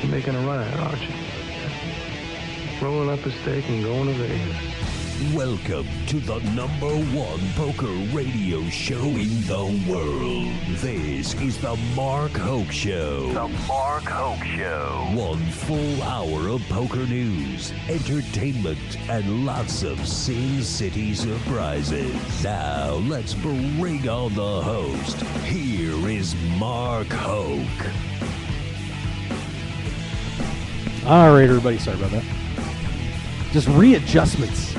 You're making a run at it, aren't you? Rolling up a steak and going to Vegas. Welcome to the #1 poker radio show in the world. This is the Mark Hoke Show. The Mark Hoke Show. 1 full hour of poker news, entertainment, and lots of Sin City surprises. Now let's bring on the host. Here is Mark Hoke. All right, everybody. Sorry about that. Just readjustments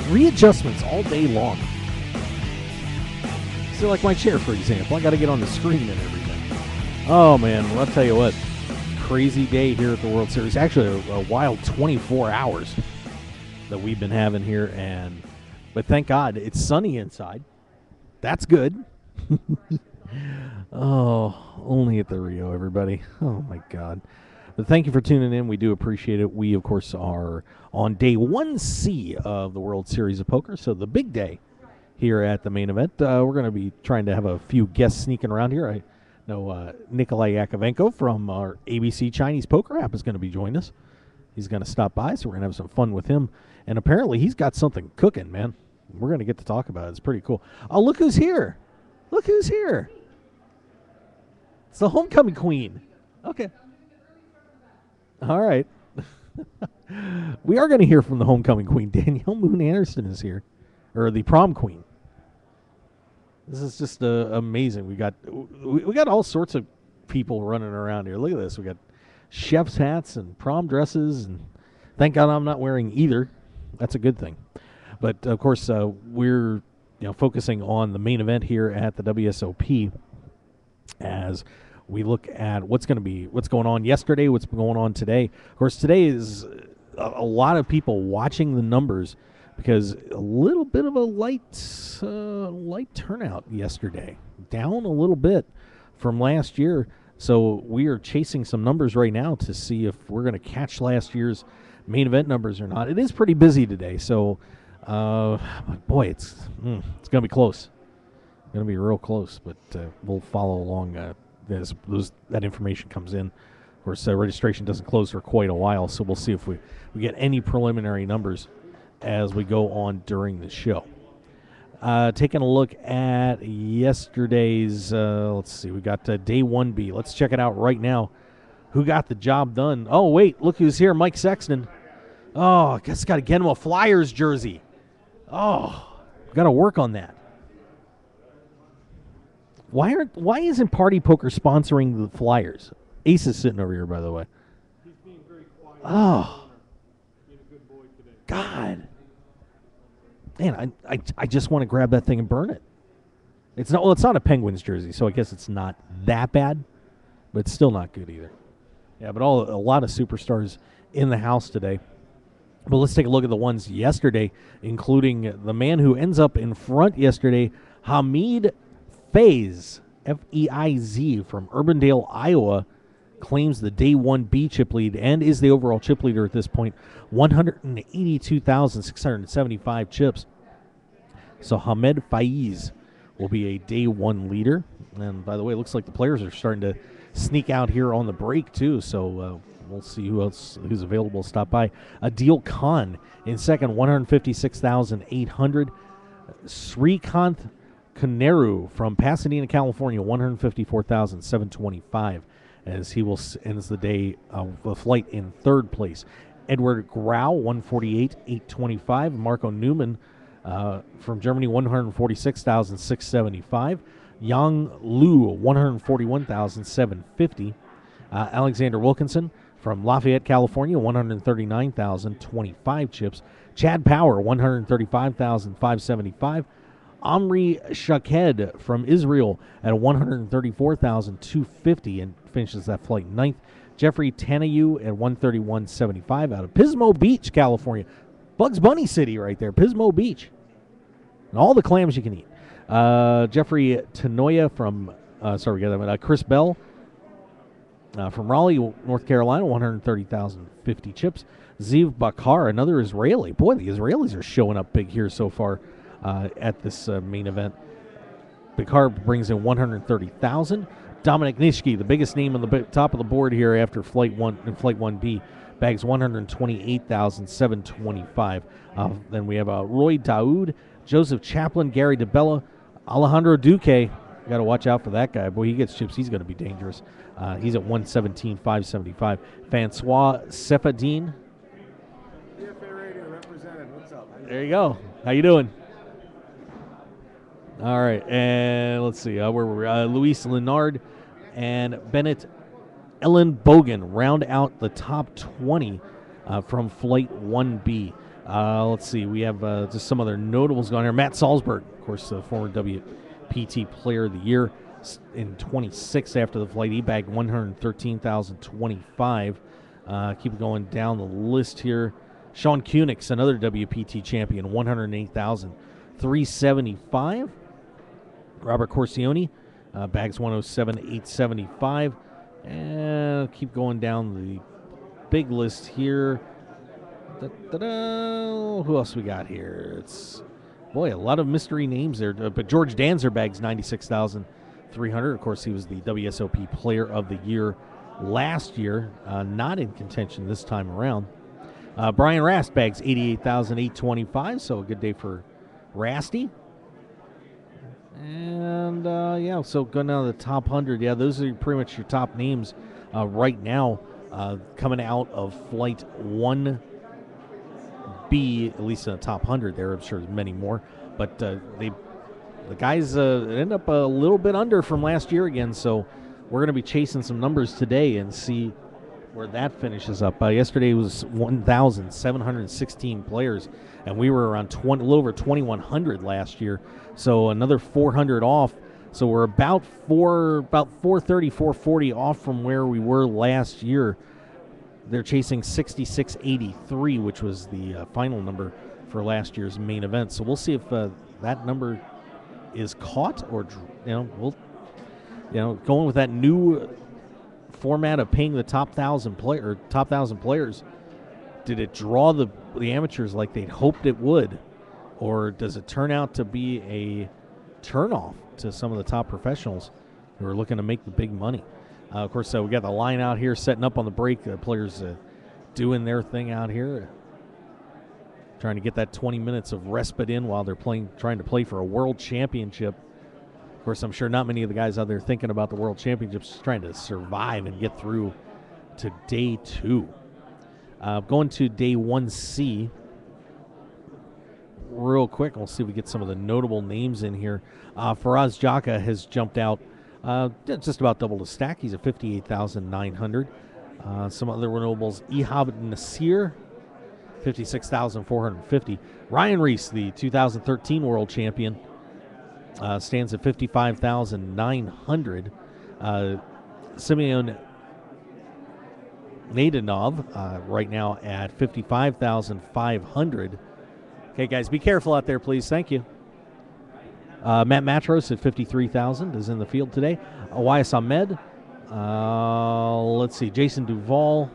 all day long. So like my chair, for example, I got to get on the screen and everything. Oh, man, well, I'll tell you what, crazy day here at the World Series. Actually, a wild 24 hours that we've been having here, but thank God it's sunny inside. That's good. Oh, only at the Rio, everybody. Oh, my God. But thank you for tuning in. We do appreciate it. We, of course, are on day 1C of the World Series of Poker, so the big day here at the main event. We're going to be trying to have a few guests sneaking around here. I know Nikolai Yakovenko from our ABC Chinese Poker app is going to be joining us. He's going to stop by, so we're going to have some fun with him. And apparently he's got something cooking, man. We're going to get to talk about it. It's pretty cool. Oh, look who's here. Look who's here. It's the homecoming queen. Okay. All right. We are going to hear from the homecoming queen. Danielle Moon Anderson is here, or the prom queen. This is just amazing. We got all sorts of people running around here. Look at this. We got chef's hats and prom dresses, and thank God I'm not wearing either. That's a good thing. But of course, we're focusing on the main event here at the WSOP as we look at what's going on yesterday, what's going on today. Of course, today is a lot of people watching the numbers because a little bit of a light turnout yesterday, down a little bit from last year. So we are chasing some numbers right now to see if we're going to catch last year's main event numbers or not. It is pretty busy today, so boy, it's going to be close. It's going to be real close, but we'll follow along as that information comes in. Of course, registration doesn't close for quite a while, so we'll see if we get any preliminary numbers as we go on during the show. Taking a look at yesterday's, let's see, we got day 1B. Let's check it out right now. Who got the job done? Oh, wait, look who's here, Mike Sexton. Oh, I guess got to get him a Flyers jersey. Oh, got to work on that. Why isn't Party Poker sponsoring the Flyers? Ace is sitting over here, by the way. He's being very quiet. Oh, Being a good boy today. God. Man, I just want to grab that thing and burn it. It's not a Penguins jersey, so I guess it's not that bad, but it's still not good either. Yeah, but a lot of superstars in the house today. But let's take a look at the ones yesterday, including the man who ends up in front yesterday, Hamid Faiz, F-E-I-Z, from Urbandale, Iowa, claims the day 1B chip lead and is the overall chip leader at this point, 182,675 chips. So Hamed Faiz will be a day 1 leader. And by the way, it looks like the players are starting to sneak out here on the break too, so we'll see who's available to stop by. Adil Khan in second, 156,800. Srikanth Kaneru from Pasadena, California, 154,725, as he ends the day of the flight in third place. Edward Grau, 148,825. Marco Newman from Germany, 146,675. Yang Lu, 141,750. Alexander Wilkinson from Lafayette, California, 139,025 chips. Chad Power, 135,575. Omri Shaked from Israel at 134,250 and finishes that flight ninth. Jeffrey Tanayu at 131.75 out of Pismo Beach, California. Bugs Bunny City right there, Pismo Beach. And all the clams you can eat. Jeffrey Tanoya from, Chris Bell from Raleigh, North Carolina, 130,050 chips. Ziv Bakar, another Israeli. Boy, the Israelis are showing up big here so far at this main event. Bakar brings in 130,000. Dominic Nishke, the biggest name on the top of the board here after Flight 1 and Flight 1B, bags 128,725. Then we have Roy Daoud, Joseph Chaplin, Gary DeBella, Alejandro Duque. Got to watch out for that guy. Boy, he gets chips. He's going to be dangerous. He's at 117,575. Francois Sefadine. DFA Radio represented. What's up? There you go. How you doing? All right, and let's see. Where were we? Luis Leonard and Bennett Ellen Bogan round out the top 20 from Flight 1B. Let's see. We have just some other notables going here. Matt Salzberg, of course, the former WPT Player of the Year in 26 after the flight. He bagged 113,025. Keep going down the list here. Sean Kunix, another WPT champion, 108,375. Robert Corsione bags 107,875. And keep going down the big list here. Who else we got here? It's, boy, a lot of mystery names there. But George Danzer bags 96,300. Of course, he was the WSOP Player of the Year last year. Not in contention this time around. Brian Rast bags 88,825. So a good day for Rasty. And, yeah, so going down to the top 100. Yeah, those are pretty much your top names right now coming out of Flight 1B, at least in the top 100 there. I'm sure there's many more. But the guys end up a little bit under from last year again, so we're going to be chasing some numbers today and see where that finishes up. Yesterday was 1,716 players, and we were around a little over 2,100 last year, so another 400 off. So we're about 430, 440 off from where we were last year. They're chasing 6683, which was the final number for last year's main event. So we'll see if that number is caught, or going with that new format of paying the top 1,000 players. Did it draw the amateurs like they'd hoped it would, or does it turn out to be a turnoff to some of the top professionals who are looking to make the big money? Of course, we got the line out here setting up on the break. The players doing their thing out here, trying to get that 20 minutes of respite in while they're trying to play for a world championship. Of course, I'm sure not many of the guys out there thinking about the world championships, just trying to survive and get through to day 2. Going to day 1C real quick. We'll see if we get some of the notable names in here. Faraz Jaka has jumped out just about double the stack. He's at 58,900. Some other notables, Ihab Nasir, 56,450. Ryan Reese, the 2013 world champion, stands at 55,900. Simeon Nadanov right now at 55,500. Okay, guys, be careful out there, please. Thank you. Matt Matros at 53,000 is in the field today. Awais Ahmed. Let's see. Jason Duvall.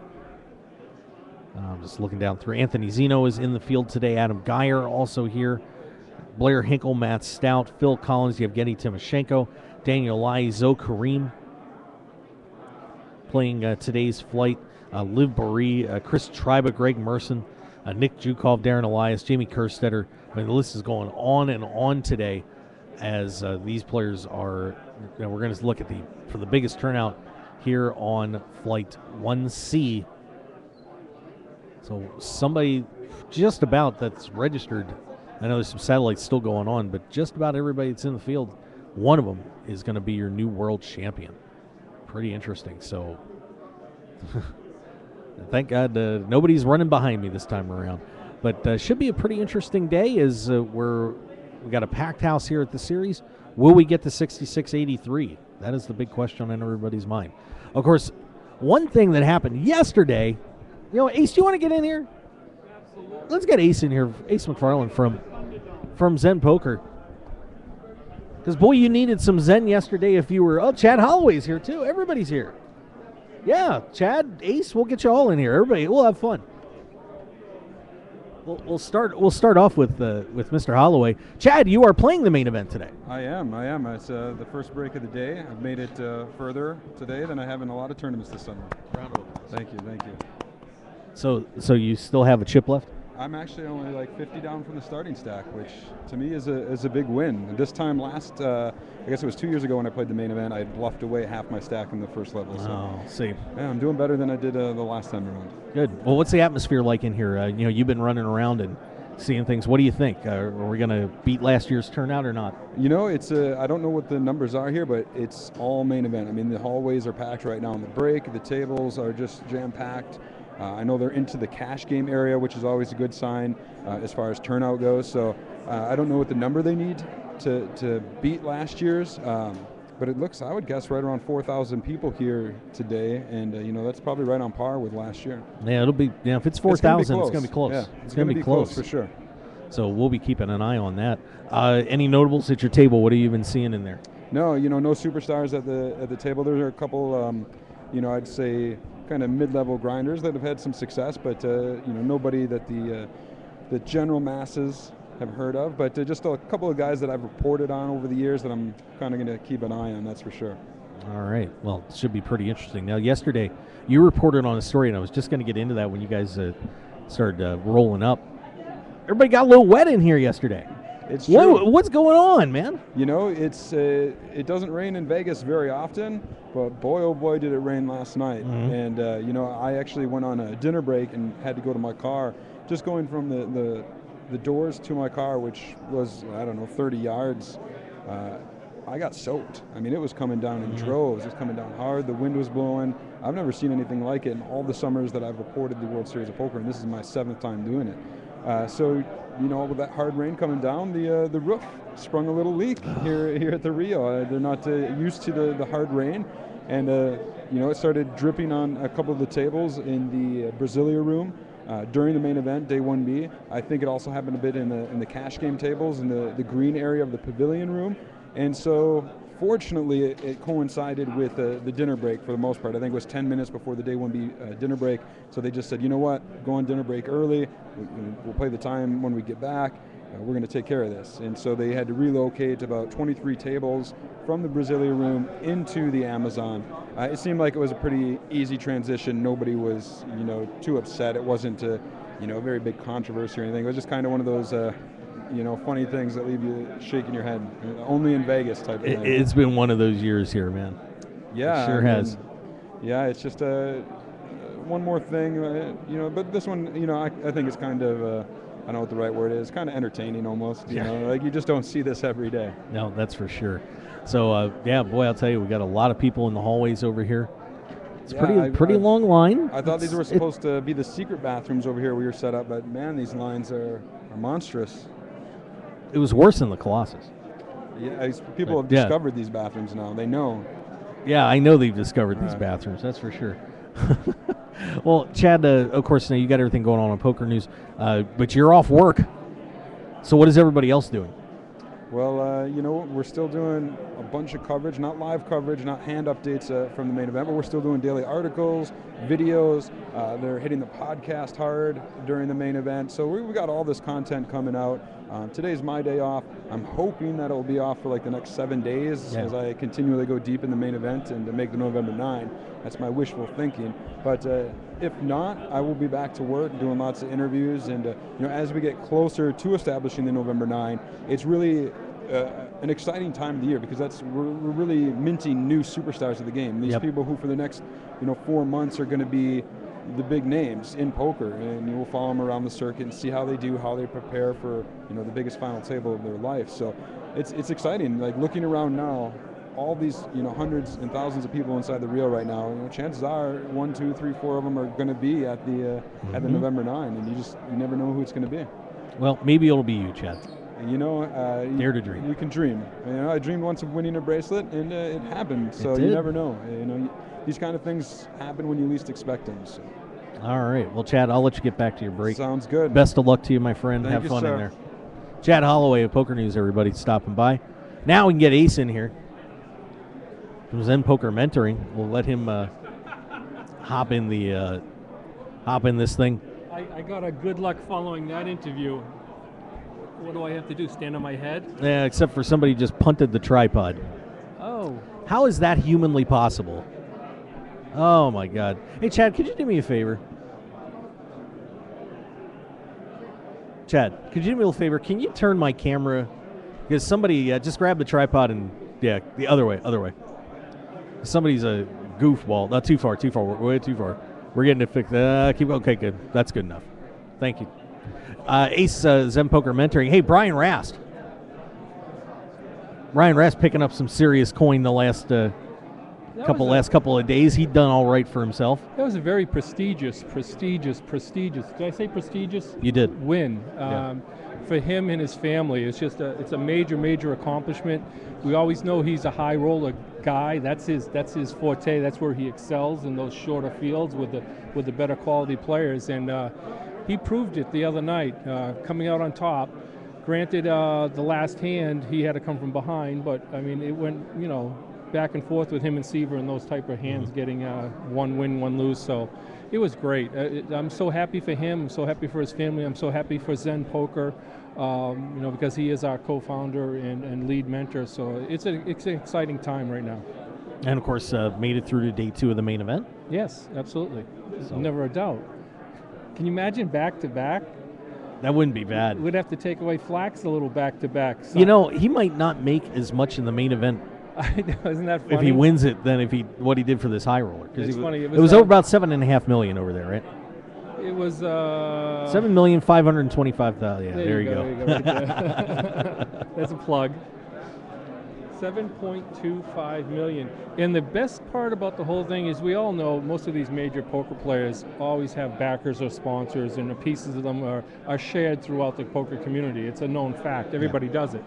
I'm just looking down through. Anthony Zeno is in the field today. Adam Geyer also here. Blair Hinkle, Matt Stout, Phil Collins, Yevgeny Timoshenko, Daniel Lai, Zoe Kareem. Playing today's flight, Liv Boree, Chris Triba, Greg Merson, Nick Jukov, Darren Elias, Jamie Kerstetter. I mean, the list is going on and on today as these players are, we're going to look at for the biggest turnout here on Flight 1C. So somebody just about that's registered. I know there's some satellites still going on, but just about everybody that's in the field, one of them is going to be your new world champion. Pretty interesting. So thank God nobody's running behind me this time around. But should be a pretty interesting day as we got a packed house here at the series. Will we get to 6683? That is the big question on everybody's mind. Of course, one thing that happened yesterday, Ace, do you want to get in here? Absolutely. Let's get Ace in here, Ace McFarland from Zen Poker. Because, boy, you needed some Zen yesterday if you were... Oh, Chad Holloway's here, too. Everybody's here. Yeah, Chad, Ace, we'll get you all in here. Everybody, we'll have fun. We'll start off with Mr. Holloway. Chad, you are playing the main event today. I am. It's the first break of the day. I've made it further today than I have in a lot of tournaments this summer. Round of applause. Thank you. So you still have a chip left? I'm actually only like 50 down from the starting stack, which to me is a big win. This time I guess it was 2 years ago when I played the main event, I bluffed away half my stack in the first level. So see. Yeah, I'm doing better than I did the last time around. Good. Well, what's the atmosphere like in here? You've been running around and seeing things. What do you think? Are we going to beat last year's turnout or not? It's I don't know what the numbers are here, but it's all main event. I mean, the hallways are packed right now on the break. The tables are just jam-packed. I know they're into the cash game area, which is always a good sign as far as turnout goes. So I don't know what the number they need to beat last year's, but it looks, I would guess, right around 4,000 people here today, and that's probably right on par with last year. Yeah, it'll be. If it's 4,000, it's going to be close. Yeah, it's going to be close for sure. So we'll be keeping an eye on that. Any notables at your table? What have you been seeing in there? No, no superstars at the table. There are a couple, I'd say, kind of mid-level grinders that have had some success, but nobody that the general masses have heard of, but just a couple of guys that I've reported on over the years that I'm kind of going to keep an eye on, that's for sure. All right. Well, it should be pretty interesting. Now, yesterday, you reported on a story, and I was just going to get into that when you guys started rolling up. Everybody got a little wet in here yesterday. It's true. What's going on, man? It doesn't rain in Vegas very often, but boy, oh boy, did it rain last night. Mm-hmm. And, I actually went on a dinner break and had to go to my car. Just going from the doors to my car, which was, 30 yards, I got soaked. I mean, it was coming down in droves. It was coming down hard. The wind was blowing. I've never seen anything like it in all the summers that I've reported the World Series of Poker, and this is my 7th time doing it. With that hard rain coming down, the roof sprung a little leak here at the Rio. They're not used to the hard rain, and it started dripping on a couple of the tables in the Brasilia room during the main event, day 1B. I think it also happened a bit in the cash game tables in the green area of the pavilion room, and so fortunately it coincided with the dinner break for the most part. I think it was 10 minutes before the day 1B dinner break, so they just said, you know what, go on dinner break early, we'll play the time when we get back, we're going to take care of this. And so they had to relocate about 23 tables from the Brasilia room into the Amazon. It seemed like it was a pretty easy transition. Nobody was too upset. It wasn't a very big controversy or anything. It was just kind of one of those funny things that leave you shaking your head. Only in Vegas type of thing. It's been one of those years here, man. Yeah. It sure has. Yeah, it's just one more thing, but this one, I think it's kind of, I don't know what the right word is, kind of entertaining almost. Like you just don't see this every day. No, that's for sure. So, boy, I'll tell you, we got a lot of people in the hallways over here. It's pretty long line. I thought these were supposed to be the secret bathrooms over here we were set up, but man, these lines are monstrous. It was worse than the Colossus. Yeah, people have discovered these bathrooms now. They know. Yeah, I know they've discovered these bathrooms. That's for sure. Well, Chad, of course, now you got everything going on Poker News, but you're off work. So what is everybody else doing? Well, we're still doing a bunch of coverage, not live coverage, not hand updates from the main event, but we're still doing daily articles, videos. They're hitting the podcast hard during the main event. So we got all this content coming out. Today's my day off. I'm hoping that it'll be off for like the next 7 days as I continually go deep in the main event and to make the November 9. That's my wishful thinking. But if not, I will be back to work doing lots of interviews. And as we get closer to establishing the November 9, it's really an exciting time of the year because we're really minting new superstars of the game. These people who for the next 4 months are going to be the big names in poker, and you will follow them around the circuit and see how they do, how they prepare for the biggest final table of their life. So it's exciting. Like looking around now, all these hundreds and thousands of people inside the Rio right now. Chances are 1, 2, 3, 4 of them are going to be at the November 9, and you never know who it's going to be. Well, maybe it'll be you, Chad. Dare to dream. You can dream. I dreamed once of winning a bracelet, and it happened. So you never know. These kind of things happen when you least expect them. So. All right. Well, Chad, I'll let you get back to your break. Sounds good. Best of luck to you, my friend. Thank Have you, fun sir. in there. Chad Holloway of Poker News, everybody stopping by. Now we can get Ace in here from Zen Poker Mentoring. We'll let him hop in this thing. I got a good luck following that interview. What do I have to do? Stand on my head? Yeah, except for somebody just punted the tripod. Oh. How is that humanly possible? Oh, my God. Hey, Chad, could you do me a favor? Chad, could you do me a little favor? Can you turn my camera? Because somebody just grab the tripod and, yeah, the other way. Somebody's a goofball. Not too far. We're way too far. We're getting it fixed. Okay, good. That's good enough. Thank you. Ace Zen Poker Mentoring. Hey, Brian Rast. Brian Rast picking up some serious coin the last couple of days. He'd done all right for himself. That was a very prestigious. Did I say prestigious? You did. Win. Yeah. For him and his family. It's just it's a major accomplishment. We always know he's a high roller guy. That's his forte. That's where he excels, in those shorter fields with the better quality players. And he proved it the other night, coming out on top. Granted, the last hand he had to come from behind, but I mean it went back and forth with him and Seaver in those type of hands, getting one win, one lose. So it was great. I'm so happy for him. I'm so happy for his family. I'm so happy for Zen Poker, because he is our co-founder and lead mentor. So it's an exciting time right now. And, of course, made it through to day 2 of the main event. Yes, absolutely. Never a doubt. Can you imagine back-to-back? That wouldn't be bad. We'd have to take away Flax a little back-to-back. He might not make as much in the main event. Isn't that funny? If he wins it, than what he did for this high roller. It's funny. It was over about $7.5 million over there, right? It was $7,525,000. Yeah, there you go. Right there. That's a plug. $7.25 million. And the best part about the whole thing is we all know most of these major poker players always have backers or sponsors, and the pieces of them are shared throughout the poker community. It's a known fact. Everybody does it.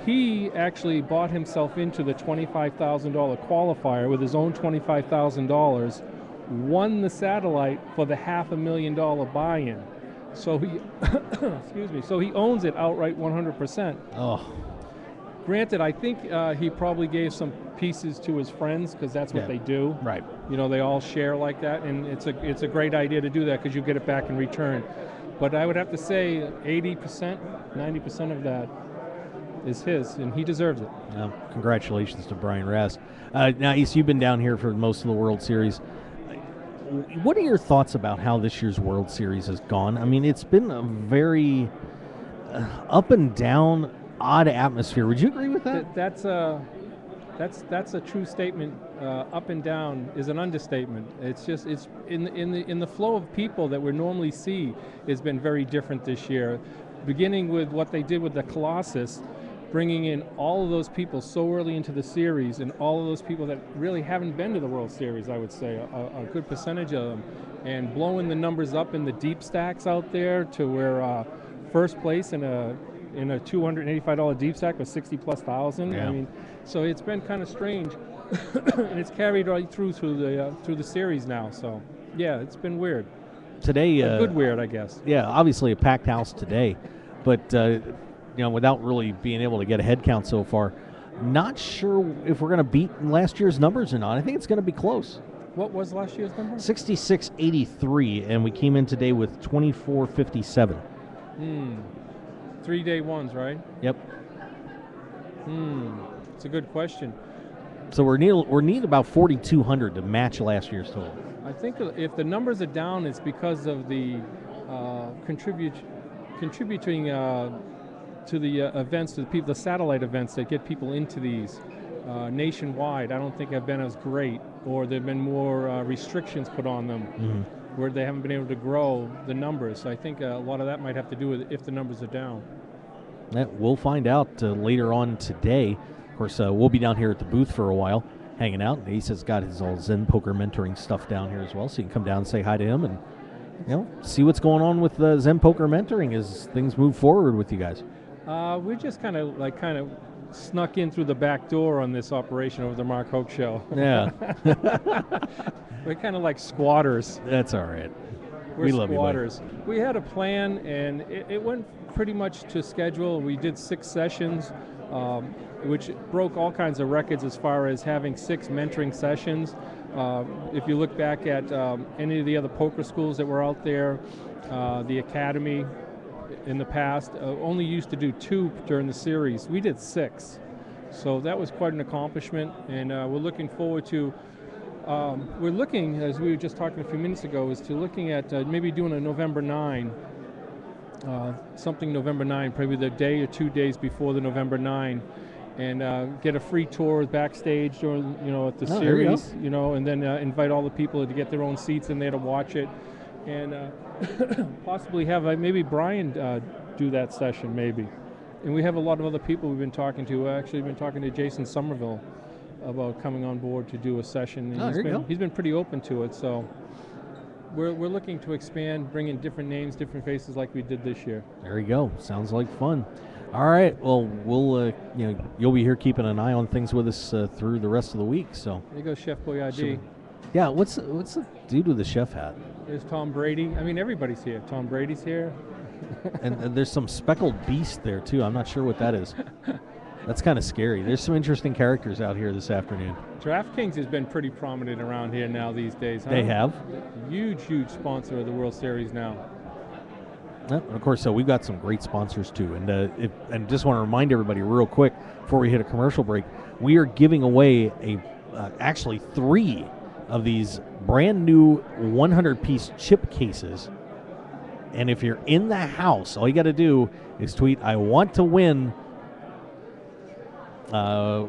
He actually bought himself into the $25,000 qualifier with his own $25,000, won the satellite for the $500,000 buy-in. So he, excuse me, so he owns it outright 100%. Oh. Granted, I think he probably gave some pieces to his friends, because that's what they do. Right. They all share like that, and it's a great idea to do that because you get it back in return. But I would have to say 80%, 90% of that is his, and he deserves it. Congratulations to Brian Rast. Now, Ace, you've been down here for most of the World Series. What are your thoughts about how this year's World Series has gone? I mean, it's been a very up and down, odd atmosphere. Would you agree with that? That's a true statement. Up and down is an understatement. It's in the flow of people that we normally see has been very different this year. Beginning with what they did with the Colossus, bringing in all of those people so early into the series, and all of those people that really haven't been to the World Series, I would say, a good percentage of them, and blowing the numbers up in the deep stacks out there to where first place in a $285 deep stack was 60+ thousand. Yeah. I mean, so it's been kind of strange, and it's carried right through the series now. So yeah, it's been weird. Today, good weird, I guess. Yeah, obviously a packed house today, but without really being able to get a head count so far, not sure if we're going to beat last year's numbers or not. I think it's going to be close. What was last year's number? 6683, and we came in today with 2457. 3 day ones, right? Yep. It's a good question. So we're need about 4,200 to match last year's total. I think if the numbers are down, it's because of the contributing to the events, to the people, the satellite events that get people into these nationwide. I don't think have been as great, or there've been more restrictions put on them, where they haven't been able to grow the numbers. So I think a lot of that might have to do with if the numbers are down. We'll find out later on today. Of course, we'll be down here at the booth for a while, hanging out. Ace has got his all Zen Poker mentoring stuff down here as well, so you can come down and say hi to him and see what's going on with Zen Poker mentoring as things move forward with you guys. We just kind of snuck in through the back door on this operation over the Mark Hoke Show. Yeah. We're kind of like squatters. That's all right. We're love squatters. You, buddy. We had a plan, and it went pretty much to schedule. We did 6 sessions. which broke all kinds of records as far as having 6 mentoring sessions. If you look back at any of the other poker schools that were out there, the Academy in the past only used to do 2 during the series. We did 6. So that was quite an accomplishment, and we're looking forward to, we're looking, as we were just talking a few minutes ago, is to looking at maybe doing a November 9, something November 9, probably the day or 2 days before the November 9, and get a free tour backstage during, at the series, and then invite all the people to get their own seats in there to watch it, and possibly have maybe Brian do that session, maybe. And we have a lot of other people we've been talking to. Actually, been talking to Jason Somerville about coming on board to do a session. And he's been pretty open to it. So we're looking to expand, bring in different names, different faces like we did this year. There you go. Sounds like fun. All right. Well, we'll you'll be here keeping an eye on things with us through the rest of the week. So there you go, Chef Boyardee. Yeah. What's the dude with the chef hat? There's Tom Brady. I mean, everybody's here. Tom Brady's here. and there's some speckled beast there too. I'm not sure what that is. That's kind of scary. There's some interesting characters out here this afternoon. DraftKings has been pretty prominent around here now these days, huh? They have. Huge sponsor of the World Series now. And of course, so we've got some great sponsors too. And just want to remind everybody real quick before we hit a commercial break, we are giving away actually 3 of these brand new 100-piece chip cases. And if you're in the house, all you got to do is tweet, I want to win. I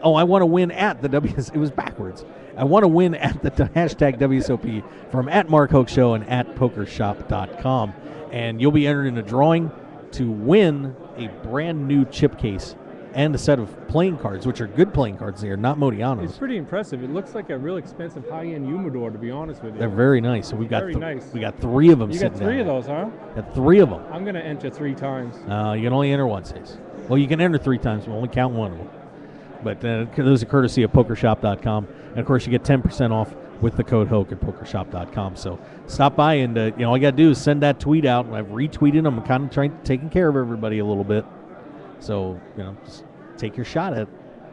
want to win at the it was backwards. I want to win at the hashtag WSOP from @MarkHoke and @PokerShop.com. And you'll be entered in a drawing to win a brand new chip case and a set of playing cards, which are good playing cards. They are not Modianos. It's pretty impressive. It looks like a real expensive high-end humidor, to be honest with you. They're very nice. So we've got nice. We got 3 of them. You got 3 of those, huh? Got 3 of them. I'm going to enter 3 times. You can only enter once, Ace. Well, you can enter 3 times. We'll only count 1 of them. But those are courtesy of PokerShop.com. And, of course, you get 10% off with the code HOKE at PokerShop.com. So stop by and, all you got to do is send that tweet out. And I've retweeted them. I'm kind of taking care of everybody a little bit. So, just take your shot at it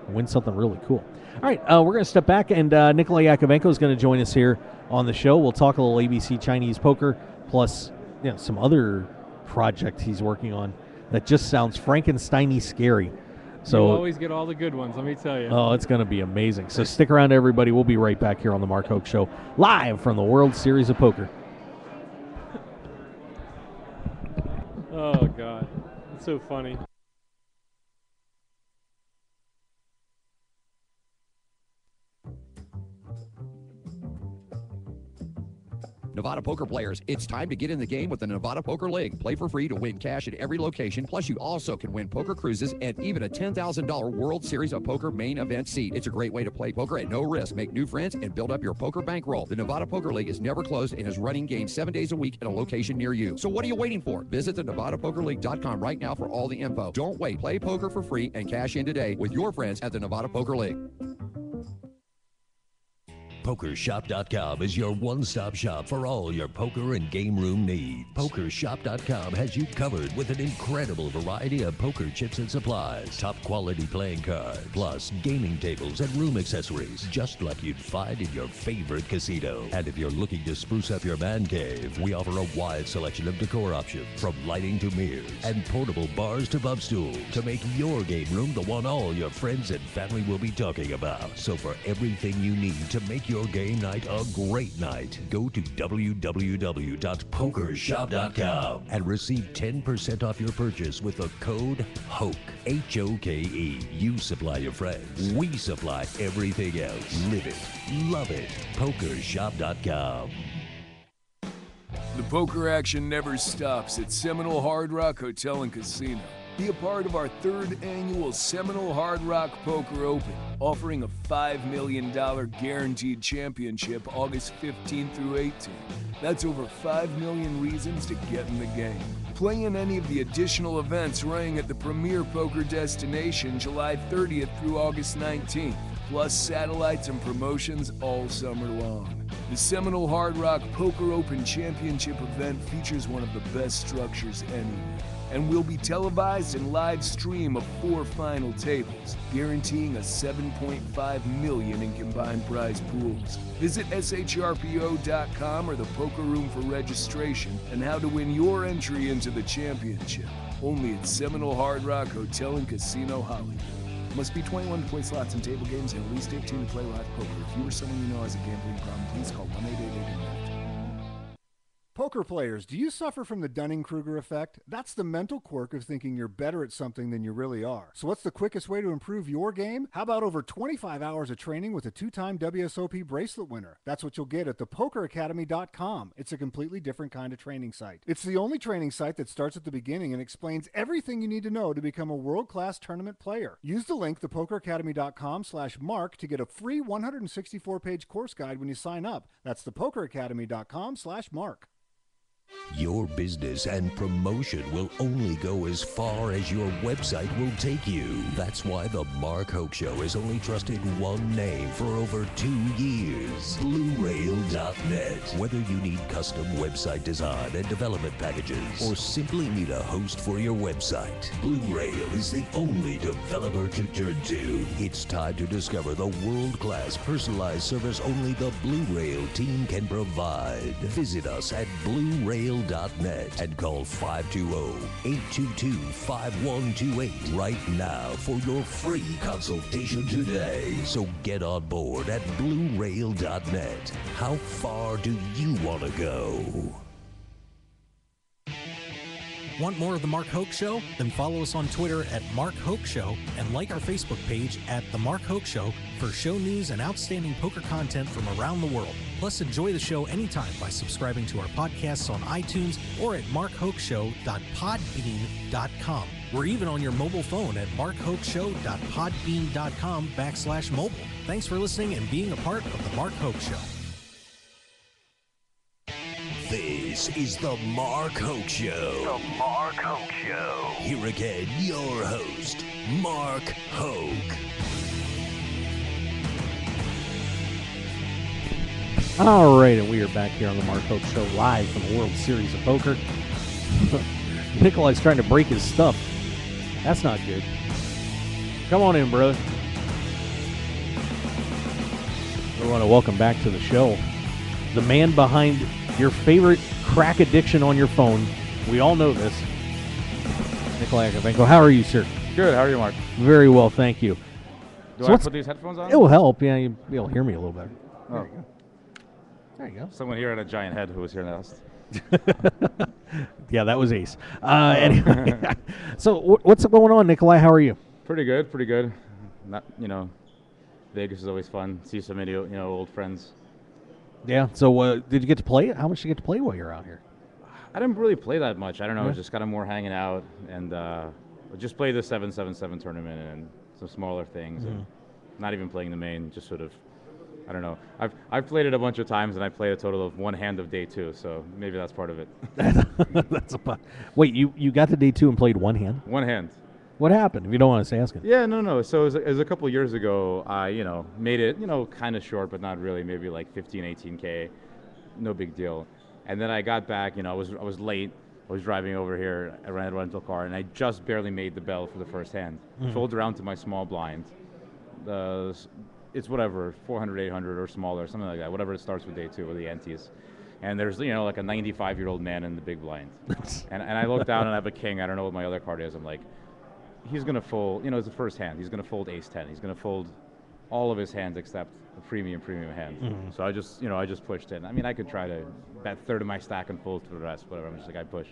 and win something really cool. All right, we're going to step back, and Nikolai Yakovenko is going to join us here on the show. We'll talk a little ABC Chinese poker, plus some other project he's working on that just sounds Frankenstein-y scary. So you always get all the good ones, let me tell you. Oh, it's going to be amazing. So stick around, everybody. We'll be right back here on the Mark Hoke Show, live from the World Series of Poker. Oh, God. It's so funny. Nevada poker players, it's time to get in the game with the Nevada Poker League. Play for free to win cash at every location, plus you also can win poker cruises and even a $10,000 World Series of Poker main event seat. It's a great way to play poker at no risk, make new friends, and build up your poker bankroll. The Nevada Poker League is never closed and is running games 7 days a week at a location near you. So what are you waiting for? Visit the NevadaPokerLeague.com right now for all the info. Don't wait. Play poker for free and cash in today with your friends at the Nevada Poker League. PokerShop.com is your one-stop shop for all your poker and game room needs. PokerShop.com has you covered with an incredible variety of poker chips and supplies, top quality playing cards, plus gaming tables and room accessories, just like you'd find in your favorite casino. And if you're looking to spruce up your man cave, we offer a wide selection of decor options, from lighting to mirrors and portable bars to bump stools, to make your game room the one all your friends and family will be talking about. So for everything you need to make your game night a great night, go to www.pokershop.com and receive 10% off your purchase with the code HOKE, H-O-K-E. You supply your friends, we supply everything else. Live it, love it. Pokershop.com. The poker action never stops at Seminole Hard Rock Hotel and Casino. Be a part of our 3rd annual Seminole Hard Rock Poker Open, offering a $5 million guaranteed championship August 15 through 18. That's over 5 million reasons to get in the game. Play in any of the additional events running at the premier poker destination July 30th through August 19th, plus satellites and promotions all summer long. The Seminole Hard Rock Poker Open Championship event features one of the best structures anywhere. and will be televised and live stream of 4 final tables, guaranteeing a $7.5 million in combined prize pools. Visit shrpo.com or the Poker Room for registration and how to win your entry into the championship. Only at Seminole Hard Rock Hotel and Casino Hollywood. Must be 21 to play slots and table games and at least 18 to play live poker. If you or someone you know has a gambling problem, please call 1-888-NET. Poker players, do you suffer from the Dunning-Kruger effect? That's the mental quirk of thinking you're better at something than you really are. So what's the quickest way to improve your game? How about over 25 hours of training with a 2-time WSOP bracelet winner? That's what you'll get at thepokeracademy.com. It's a completely different kind of training site. It's the only training site that starts at the beginning and explains everything you need to know to become a world-class tournament player. Use the link thepokeracademy.com/mark to get a free 164-page course guide when you sign up. That's thepokeracademy.com/mark. Your business and promotion will only go as far as your website will take you. That's why the Mark Hoke Show has only trusted one name for over 2 years, BlueRail.net. Whether you need custom website design and development packages, or simply need a host for your website, Blue Rail is the only developer to turn to. It's time to discover the world-class personalized service only the Blue Rail team can provide. Visit us at BlueRail.net and call 520-822-5128 right now for your free consultation today. So get on board at BlueRail.net. How far do you want to go? Want more of The Mark Hoke Show? Then follow us on Twitter at Mark Hoke Show and like our Facebook page at The Mark Hoke Show for show news and outstanding poker content from around the world. Plus, enjoy the show anytime by subscribing to our podcasts on iTunes or at markhokeshow.podbean.com. We're even on your mobile phone at markhokeshow.podbean.com/mobile. Thanks for listening and being a part of The Mark Hoke Show. This is the Mark Hoke Show. The Mark Hoke Show. Here again, your host, Mark Hoke. All right, and we are back here on the Mark Hoke Show live from the World Series of Poker. Nikolai's trying to break his stuff. That's not good. Come on in, brother. We want to welcome back to the show the man behind your favorite crack addiction on your phone. We all know this. Nikolai Yakovenko. How are you, sir? Good. How are you, Mark? Very well, thank you. Do I put these headphones on? It will help. Yeah, you'll be able to hear me a little better. Oh. There you go. There you go. Someone here had a giant head who was here last. Yeah, that was Ace. Anyway, so what's going on, Nikolai? How are you? Pretty good. Pretty good. Not, Vegas is always fun. See so many, old friends. Yeah. So did you get to play? How much did you get to play while you're out here? I didn't really play that much. I don't know. Yeah. Just kind of more hanging out and just play the 777 tournament and some smaller things. And not even playing the main. Just sort of, I don't know. I've played it a bunch of times and I played a total of 1 hand of day 2. So maybe that's part of it. Wait, you got to day 2 and played 1 hand? 1 hand. What happened? If you don't want us asking. Yeah, no. So it was a couple of years ago. I, made it, kind of short, but not really. Maybe like 15, 18K. No big deal. And then I got back. I was late. I was driving over here. I rented a rental car, and I just barely made the bell for the first hand. Fold around to my small blind. It's whatever, 400, 800 or smaller, something like that. Whatever it starts with day 2 with the antes. And there's, like a 95-year-old man in the big blind. and I look down and I have a king. I don't know what my other card is. I'm like, he's going to fold, it's the first hand. He's going to fold ace-10. He's going to fold all of his hands except the premium hand. So I just pushed in. I mean, I could try to bet third of my stack and fold for the rest, whatever. I'm just like, I push.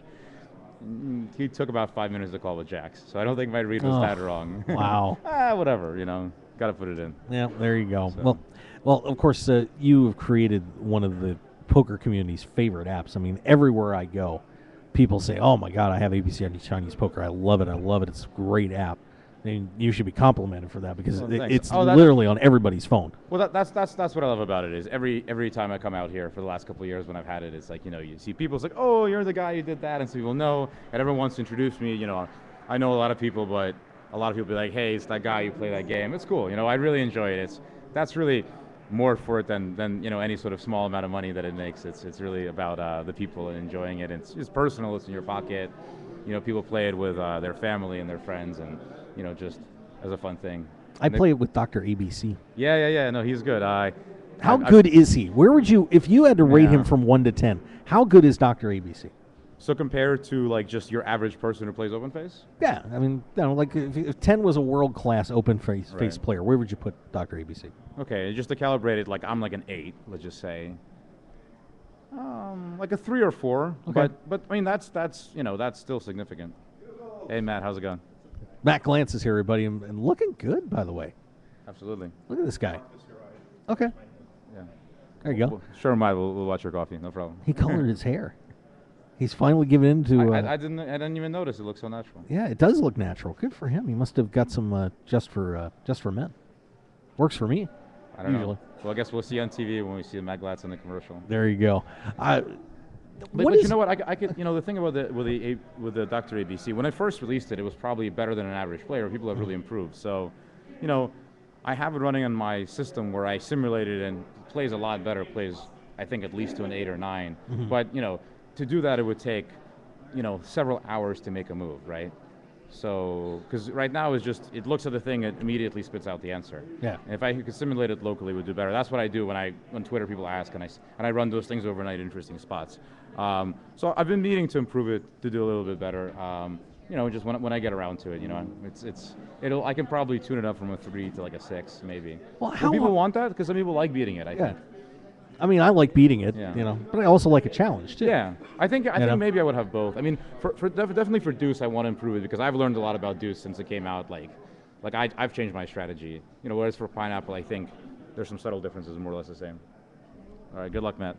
He took about 5 minutes to call with jacks. So I don't think my read was that wrong. Wow. Whatever, got to put it in. Yeah, there you go. So. Well, of course, you have created one of the poker community's favorite apps. I mean, everywhere I go, people say, "Oh my God, I have ABC Chinese Poker. I love it. It's a great app." And you should be complimented for that because it's literally on everybody's phone. Well, that's what I love about it. Is every time I come out here for the last couple of years when I've had it, it's like you see people. It's like, "Oh, you're the guy who did that," and so people know, and everyone wants to introduce me. I know a lot of people, but a lot of people be like, "Hey, it's that guy who played that game." It's cool. I really enjoy it. That's really more for it than any sort of small amount of money that it makes. It's really about the people and enjoying it. It's personal. It's in your pocket. people play it with their family and their friends, and just as a fun thing. I play it with Dr. ABC. Yeah. No, he's good. How good is he? Where would you, if you had to rate him from 1 to 10, how good is Dr. ABC? So compared to like just your average person who plays OpenFace? Yeah, I mean, like if 10 was a world-class face player, where would you put Dr. ABC? Okay, just to calibrate it, like I'm like an 8, let's just say. Like a 3 or 4. Okay. But I mean that's still significant. Hey Matt, how's it going? Matt Glantz is here, everybody, and looking good, by the way. Absolutely. Look at this guy. Okay. Yeah. There you go. Well, sure, Matt, we'll watch your coffee, no problem. He colored his hair. He's finally given in to. I didn't even notice. It looks so natural. Yeah, it does look natural. Good for him. He must have got some just for men. Works for me. I don't know. Well, I guess we'll see on TV when we see Matt Glantz in the commercial. There you go. But you know what? I could. The thing about with the Dr. ABC, when I first released it, it was probably better than an average player. People have really improved. So, I have it running on my system where I simulate it and it plays a lot better. Plays, I think, at least to an 8 or 9. Mm-hmm. But to do that, it would take, several hours to make a move, right? So, because right now it's just, it looks at the thing, it immediately spits out the answer. Yeah. And if I could simulate it locally, it would do better. That's what I do when Twitter people ask, and I run those things overnight, interesting spots. So I've been meaning to improve it to do a little bit better. Just when I get around to it, I can probably tune it up from a 3 to like a 6, maybe. Well, do people want that? Because some people like beating it, I think. I mean, I like beating it, Yeah. but I also like a challenge too. Yeah, I think maybe I would have both. I mean, definitely for Deuce, I want to improve it because I've learned a lot about Deuce since it came out. Like I've changed my strategy. Whereas for Pineapple, I think there's some subtle differences, more or less the same. All right, good luck, Matt.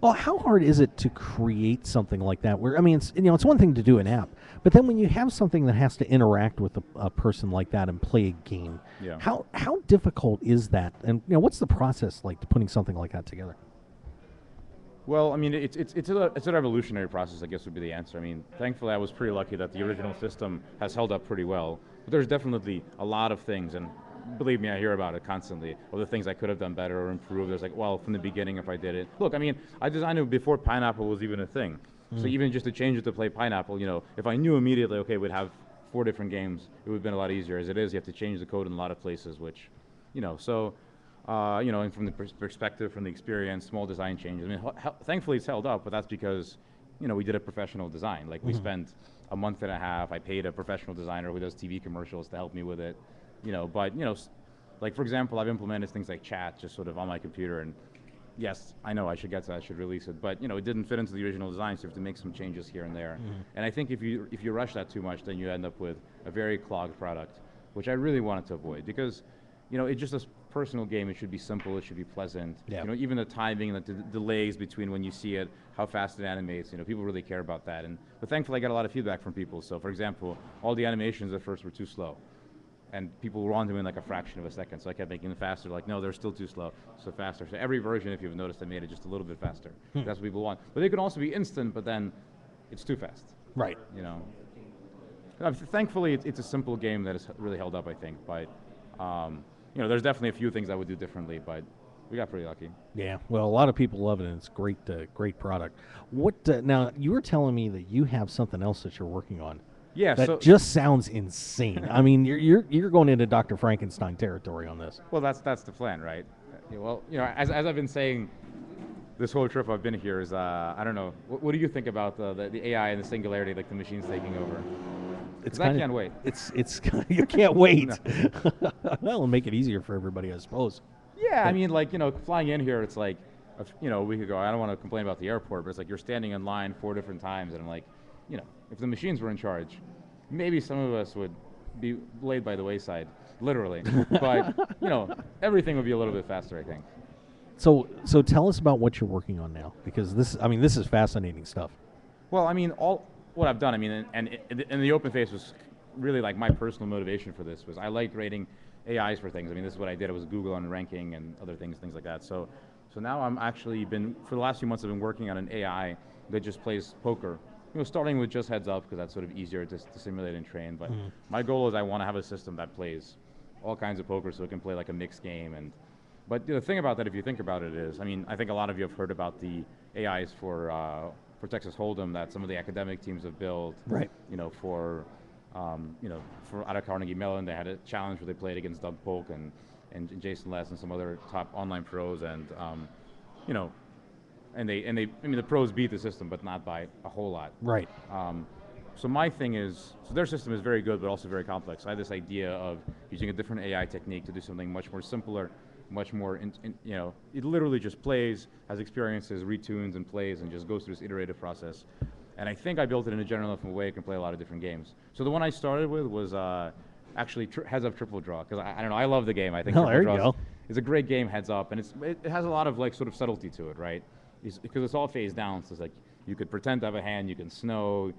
Well, how hard is it to create something like that? Where it's one thing to do an app, but then when you have something that has to interact with a person like that and play a game, how difficult is that? And what's the process like to putting something like that together? Well, I mean, it's a revolutionary process, I guess would be the answer. I mean, thankfully, I was pretty lucky that the original system has held up pretty well. But there's definitely a lot of things, and believe me, I hear about it constantly, of the things I could have done better or improved. There's from the beginning, if I did it. Look, I mean, I designed it before Pineapple was even a thing. So even just to change it to play Pineapple, if I knew immediately, okay, we'd have 4 different games, it would have been a lot easier. As it is, you have to change the code in a lot of places, which, and from the perspective, from the experience, small design changes. I mean, thankfully it's held up, but that's because, we did a professional design. Like we spent a month and a half. I paid a professional designer who does TV commercials to help me with it. Like for example, I've implemented things like chat just sort of on my computer, and yes, I know I should get to that, I should release it, but it didn't fit into the original design, so you have to make some changes here and there. And I think if you rush that too much, then you end up with a very clogged product, which I really wanted to avoid because, it's just a personal game. It should be simple. It should be pleasant. Yeah. Even the timing, the delays between when you see it, how fast it animates. People really care about that. But thankfully, I got a lot of feedback from people. So, for example, all the animations at first were too slow. And people were on them in like a fraction of a second, so I kept making them faster. Like, no, they're still too slow, so faster. So every version, if you've noticed, I made it just a little bit faster. That's what people want. But they can also be instant, but then it's too fast. Right. Thankfully, it's a simple game that has really held up, I think. But, there's definitely a few things I would do differently, but we got pretty lucky. Yeah, well, a lot of people love it, and it's great product. What now? You were telling me that you have something else that you're working on. Yeah, that just sounds insane. I mean, you're going into Dr. Frankenstein territory on this. Well, that's the plan, right? Well, as I've been saying, this whole trip I've been here is I don't know. What do you think about the AI and the singularity, like the machines taking over? I can't wait. It's you can't wait. Well, it'll make it easier for everybody, I suppose. Yeah, I mean, flying in here, it's like, a week ago. I don't want to complain about the airport, but it's like you're standing in line 4 different times, and I'm like, if the machines were in charge, maybe some of us would be laid by the wayside, literally. But, everything would be a little bit faster, I think. So tell us about what you're working on now, because this is fascinating stuff. Well, I mean, what I've done, I mean, and the OpenFace was really like my personal motivation for this was I liked rating AIs for things. I mean, this is what I did. It was Google on ranking and other things like that. So now I'm actually for the last few months I've been working on an AI that just plays poker. Starting with just heads up because that's sort of easier to simulate and train. But my goal is I want to have a system that plays all kinds of poker so it can play like a mixed game. But the thing about that, if you think about it, is, I mean, I think a lot of you have heard about the AIs for for Texas Hold'em that some of the academic teams have built. Right. For out of Carnegie Mellon, they had a challenge where they played against Doug Polk and Jason Les and some other top online pros, and the pros beat the system, but not by a whole lot. Right. So my thing is, their system is very good, but also very complex. I had this idea of using a different AI technique to do something much more simpler, much more, it literally just plays, has experiences, retunes and plays, and just goes through this iterative process. And I think I built it in a general enough way it can play a lot of different games. So the one I started with was actually Heads Up Triple Draw, because I don't know, I love the game. I think Triple Draw is a great game, Heads Up, and it has a lot of sort of subtlety to it, right? Because it's all phase down, so it's like you could pretend to have a hand, you can snow,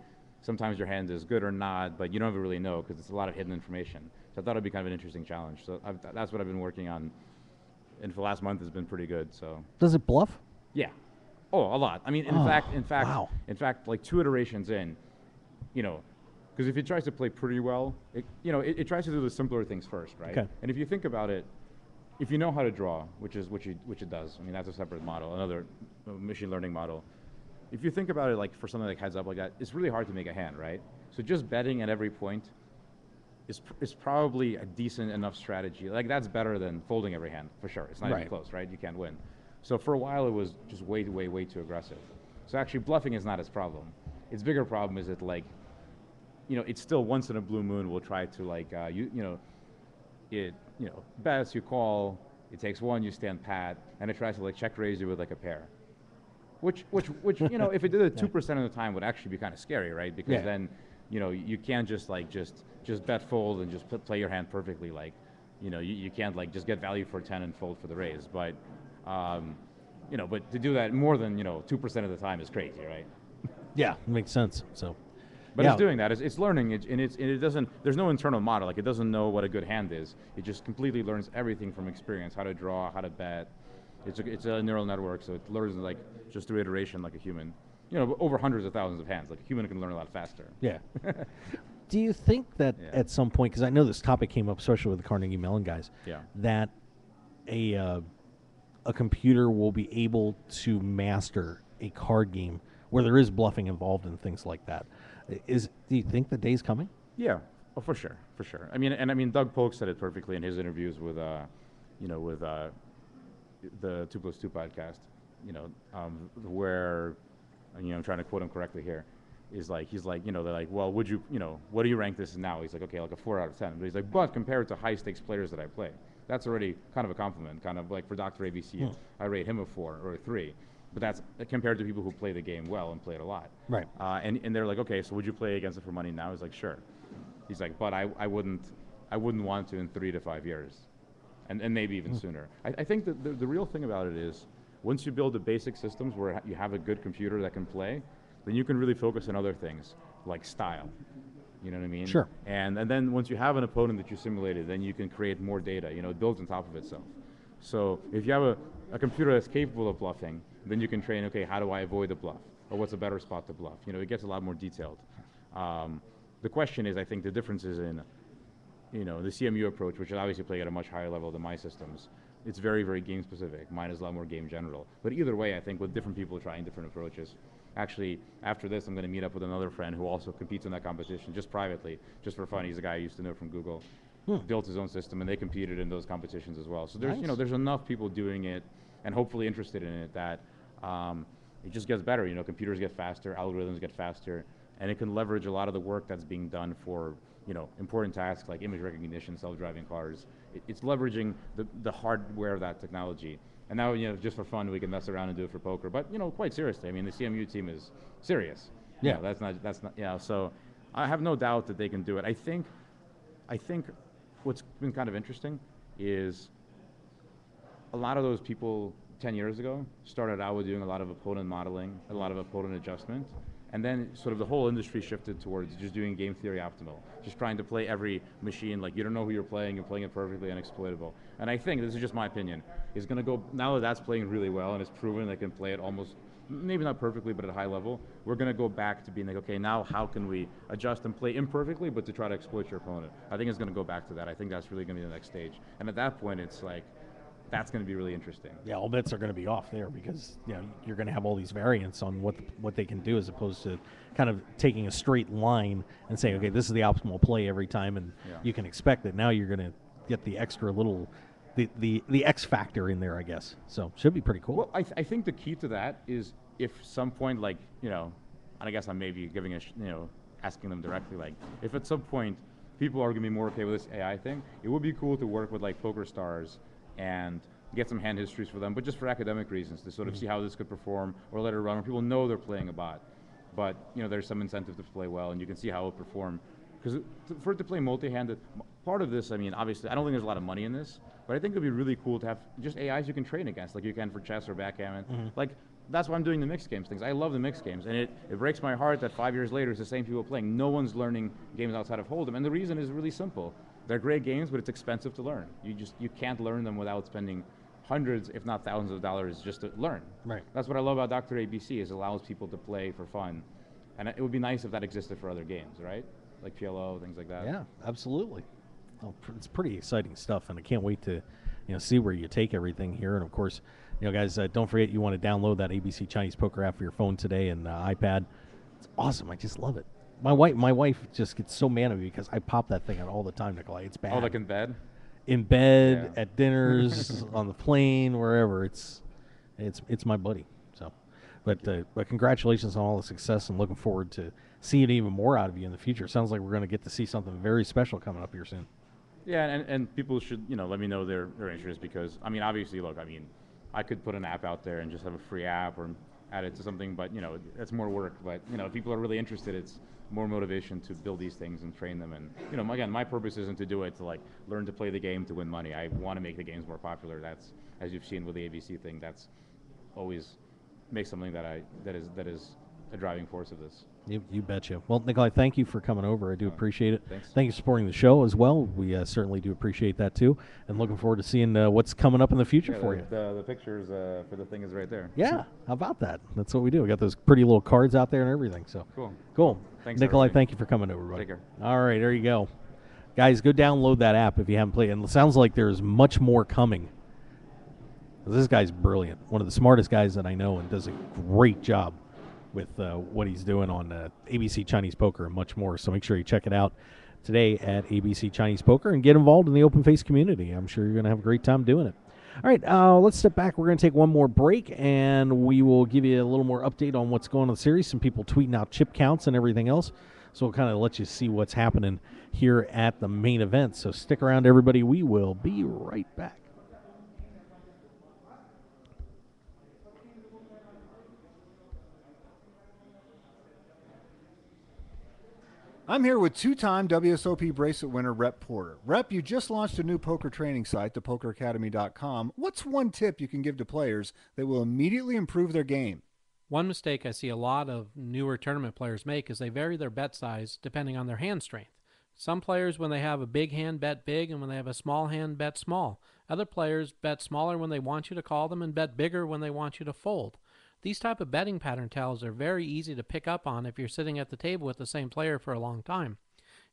sometimes your hand is good or not, but you don't ever really know because it's a lot of hidden information. So I thought it'd be kind of an interesting challenge. So that's what I've been working on, and for the last month has been pretty good. So does it bluff? Yeah. Oh, a lot. I mean, in fact, like 2 iterations in, because if it tries to play pretty well, it tries to do the simpler things first, right? Okay. And if you think about it, if you know how to draw, which it does, I mean, that's a separate model, another machine learning model. If you think about it, like for something like Heads Up like that, it's really hard to make a hand, right? So just betting at every point is probably a decent enough strategy. Like that's better than folding every hand, for sure. It's not even close, right? You can't win. So for a while, it was just way too aggressive. So actually, bluffing is not its problem. Its bigger problem is that it's still once in a blue moon will try to bets, you call, it takes 1, you stand pat, and it tries to check raise you with a pair. Which if it did it 2% of the time would actually be kind of scary, right? Because then, you can't just bet fold and just play your hand perfectly. You can't just get value for 10 and fold for the raise. But, but to do that more than 2% of the time is crazy, right? Yeah, makes sense. So, but it's doing that. It's learning, and it doesn't. There's no internal model. It doesn't know what a good hand is. It just completely learns everything from experience: how to draw, how to bet. It's a neural network, so it learns just through iteration like a human. Over hundreds of thousands of hands. Like a human can learn a lot faster. Yeah. Do you think that at some point, because I know this topic came up, especially with the Carnegie Mellon guys, that a computer will be able to master a card game where there is bluffing involved and things like that? Do you think the day's coming? Yeah, for sure. I mean, Doug Polk said it perfectly in his interviews with the 2+2 podcast, where, I'm trying to quote him correctly here, he's like, they're like, well, would you, what do you rank this now? He's like, okay, like a 4 out of 10. But he's like, but compared to high stakes players that I play, that's already kind of a compliment. Kind of like for Dr. ABC, I rate him a 4 or a 3. But that's compared to people who play the game well and play it a lot. Right. And they're like, okay, so would you play against it for money now? He's like, sure. He's like, but I wouldn't want to in 3 to 5 years. And maybe even sooner. I think that the real thing about it is, once you build the basic systems where you have a good computer that can play, then you can really focus on other things, like style. You know what I mean? Sure. And then once you have an opponent that you simulated, then you can create more data. It builds on top of itself. So if you have a computer that's capable of bluffing, then you can train, okay, how do I avoid the bluff? Or what's a better spot to bluff? It gets a lot more detailed. The question is, I think the difference is in the CMU approach, which is obviously playing at a much higher level than my systems. It's very, very game specific. Mine is a lot more game general. But either way, I think with different people trying different approaches. Actually, after this, I'm going to meet up with another friend who also competes in that competition, just privately, just for fun. He's a guy I used to know from Google. Built his own system, and they competed in those competitions as well. So there's, there's enough people doing it and hopefully interested in it that it just gets better. Computers get faster, algorithms get faster, and it can leverage a lot of the work that's being done for important tasks like image recognition, self-driving cars. It's leveraging the hardware of that technology. And now, just for fun, we can mess around and do it for poker. But, quite seriously, I mean, the CMU team is serious. Yeah. That's not, so I have no doubt that they can do it. I think what's been kind of interesting is a lot of those people 10 years ago started out with doing a lot of opponent modeling, a lot of opponent adjustment. And then sort of the whole industry shifted towards just doing game theory optimal, just trying to play every machine like you don't know who you're playing it perfectly unexploitable. And I think, this is just my opinion, is going to go, now that that's playing really well and it's proven they can play it almost, maybe not perfectly, but at a high level, we're going to go back to being like, okay, now how can we adjust and play imperfectly, but to try to exploit your opponent? I think it's going to go back to that. I think that's really going to be the next stage. And at that point, it's like, that's going to be really interesting. Yeah, all bets are going to be off there because you're going to have all these variants on what they can do as opposed to kind of taking a straight line and saying, okay, this is the optimal play every time, and you can expect it. Now you're going to get the extra little, the X factor in there, I guess. So should be pretty cool. Well, I think the key to that is if some point, like, and I guess I'm maybe giving asking them directly, like, if at some point people are going to be more okay with this AI thing, it would be cool to work with like PokerStars and get some hand histories for them, but just for academic reasons, to sort of see how this could perform, or let it run, or people know they're playing a bot. But there's some incentive to play well, and you can see how it'll perform. Because for it to play multi-handed, part of this, I mean, obviously, I don't think there's a lot of money in this, but I think it'd be really cool to have just AIs you can train against, like you can for chess or backgammon. Like, that's why I'm doing the mixed games things. I love the mixed games, and it breaks my heart that 5 years later it's the same people playing. No one's learning games outside of Hold'em, and the reason is really simple. They're great games, but it's expensive to learn. You can't learn them without spending hundreds, if not thousands of dollars just to learn. Right. That's what I love about Dr. ABC, is it allows people to play for fun. And it would be nice if that existed for other games, right? Like PLO, things like that. Yeah, absolutely. Well, it's pretty exciting stuff, and I can't wait to see where you take everything here. And of course, guys, don't forget you want to download that ABC Chinese Poker app for your phone today and iPad. It's awesome. I just love it. My wife just gets so mad at me because I pop that thing out all the time, Nikolai. It's bad. Oh, like in bed? In bed, at dinners, on the plane, wherever. It's my buddy. So, but congratulations on all the success, and looking forward to seeing even more out of you in the future. Sounds like we're going to get to see something very special coming up here soon. Yeah, and people should let me know their interest, because I mean, obviously, look, I mean, I could put an app out there and just have a free app or add it to something, but it's more work. But if people are really interested, it's more motivation to build these things and train them. And again, my purpose isn't to do it to like learn to play the game to win money. I want to make the games more popular. That's, as you've seen with the ABC thing, that's always makes something that is a driving force of this. You betcha. Well, Nikolai, thank you for coming over. I do appreciate it. Thanks. Thank you for supporting the show as well. We certainly do appreciate that too, and looking forward to seeing what's coming up in the future for you. The pictures for the thing is right there. Yeah, how about that? That's what we do. We got those pretty little cards out there and everything. So cool. Thanks, Nikolai, everybody. thank you for coming over, buddy. Take care. All right, there you go. Guys, go download that app if you haven't played it. And it sounds like there's much more coming. This guy's brilliant. One of the smartest guys that I know, and does a great job with what he's doing on ABC Chinese Poker and much more. So make sure you check it out today at ABC Chinese Poker and get involved in the open face community. I'm sure you're going to have a great time doing it. All right, let's step back. We're going to take one more break, and we will give you a little more update on what's going on in the series. Some people tweeting out chip counts and everything else. So we'll kind of let you see what's happening here at the main event. So stick around, everybody. We will be right back. I'm here with two-time WSOP bracelet winner Rep Porter. Rep, you just launched a new poker training site, thepokeracademy.com. What's one tip you can give to players that will immediately improve their game? One mistake I see a lot of newer tournament players make is they vary their bet size depending on their hand strength. Some players, when they have a big hand, bet big, and when they have a small hand, bet small. Other players bet smaller when they want you to call them and bet bigger when they want you to fold. These type of betting pattern tells are very easy to pick up on if you're sitting at the table with the same player for a long time.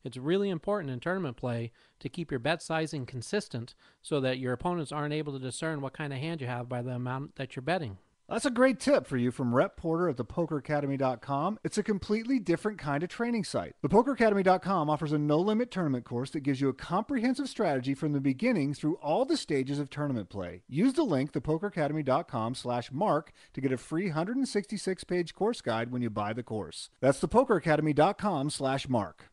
It's really important in tournament play to keep your bet sizing consistent so that your opponents aren't able to discern what kind of hand you have by the amount that you're betting. That's a great tip for you from Rep Porter at thepokeracademy.com. It's a completely different kind of training site. Thepokeracademy.com offers a no-limit tournament course that gives you a comprehensive strategy from the beginning through all the stages of tournament play. Use the link, thepokeracademy.com/mark, to get a free 166-page course guide when you buy the course. That's thepokeracademy.com/mark.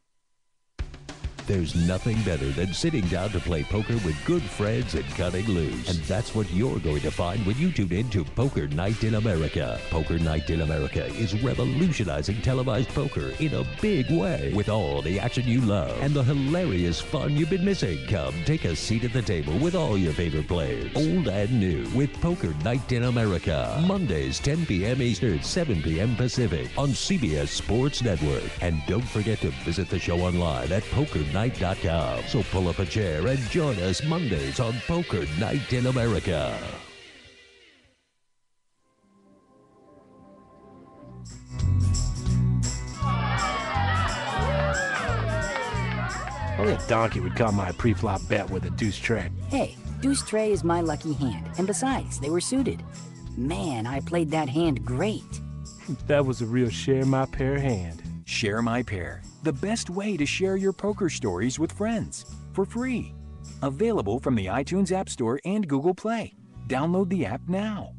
There's nothing better than sitting down to play poker with good friends and cutting loose. And that's what you're going to find when you tune in to Poker Night in America. Poker Night in America is revolutionizing televised poker in a big way, with all the action you love and the hilarious fun you've been missing. Come take a seat at the table with all your favorite players, old and new, with Poker Night in America. Mondays, 10 p.m. Eastern, 7 p.m. Pacific on CBS Sports Network. And don't forget to visit the show online at PokerNight.com. So pull up a chair and join us Mondays on Poker Night in America. Only a donkey would call my pre-flop bet with a deuce track. Hey, Deuce Trey is my lucky hand, and besides, they were suited. Man, I played that hand great. That was a real share my pair hand. Share My Pair, the best way to share your poker stories with friends, for free. Available from the iTunes App Store and Google Play. Download the app now.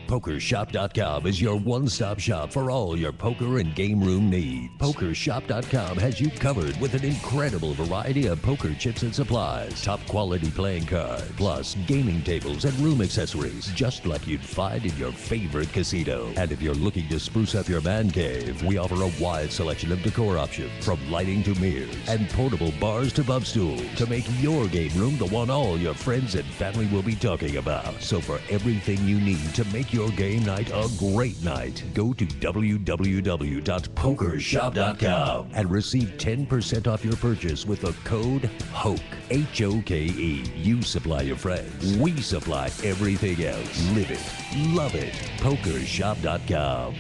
PokerShop.com is your one-stop shop for all your poker and game room needs. PokerShop.com has you covered with an incredible variety of poker chips and supplies, top-quality playing cards, plus gaming tables and room accessories, just like you'd find in your favorite casino. And if you're looking to spruce up your man cave, we offer a wide selection of decor options, from lighting to mirrors, and portable bars to bump stools, to make your game room the one all your friends and family will be talking about. So for everything you need to make your game night a great night, go to www.pokershop.com and receive 10% off your purchase with the code HOKE, H-O-K-E. You supply your friends, we supply everything else. Live it, love it. Pokershop.com.